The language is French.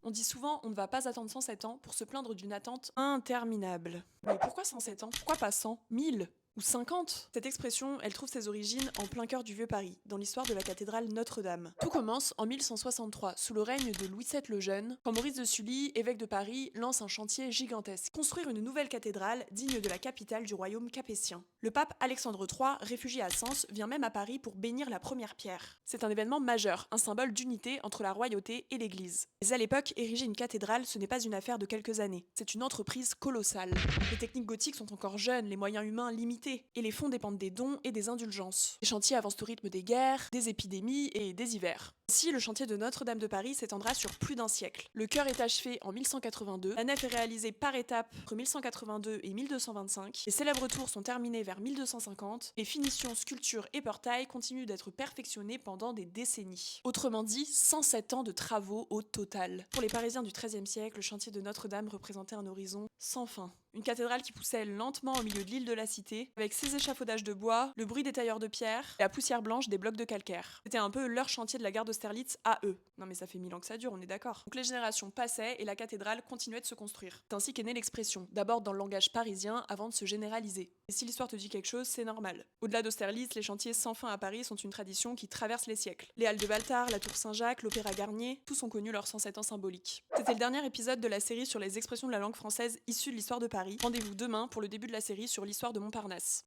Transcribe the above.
On dit souvent on ne va pas attendre 107 ans pour se plaindre d'une attente interminable. Mais pourquoi 107 ans? Pourquoi pas 100, 1000 ou 50? Cette expression, elle trouve ses origines en plein cœur du vieux Paris, dans l'histoire de la cathédrale Notre-Dame. Tout commence en 1163, sous le règne de Louis VII le Jeune, quand Maurice de Sully, évêque de Paris, lance un chantier gigantesque. Construire une nouvelle cathédrale digne de la capitale du royaume capétien. Le pape Alexandre III, réfugié à Sens, vient même à Paris pour bénir la première pierre. C'est un événement majeur, un symbole d'unité entre la royauté et l'église. Mais à l'époque, ériger une cathédrale, ce n'est pas une affaire de quelques années. C'est une entreprise colossale. Les techniques gothiques sont encore jeunes, les moyens humains limités, et les fonds dépendent des dons et des indulgences. Les chantiers avancent au rythme des guerres, des épidémies et des hivers. Ainsi, le chantier de Notre-Dame de Paris s'étendra sur plus d'un siècle. Le chœur est achevé en 1182, la nef est réalisée par étapes entre 1182 et 1225, les célèbres tours sont terminées vers 1250, les finitions, sculptures et portails continuent d'être perfectionnés pendant des décennies. Autrement dit, 107 ans de travaux au total. Pour les Parisiens du XIIIe siècle, le chantier de Notre-Dame représentait un horizon sans fin. Une cathédrale qui poussait lentement au milieu de l'île de la Cité, avec ses échafaudages de bois, le bruit des tailleurs de pierre et la poussière blanche des blocs de calcaire. C'était un peu leur chantier de la gare d'Austerlitz à eux. Non mais ça fait 1000 ans que ça dure, on est d'accord. Donc les générations passaient et la cathédrale continuait de se construire. C'est ainsi qu'est née l'expression, d'abord dans le langage parisien avant de se généraliser. Et si l'histoire te dit quelque chose, c'est normal. Au-delà d'Austerlitz, les chantiers sans fin à Paris sont une tradition qui traverse les siècles. Les Halles de Baltard, la Tour Saint-Jacques, l'Opéra Garnier, tous ont connu leurs 107 ans symboliques. C'était le dernier épisode de la série sur les expressions de la langue française issues de l'histoire de Paris. Rendez-vous demain pour le début de la série sur l'histoire de Montparnasse.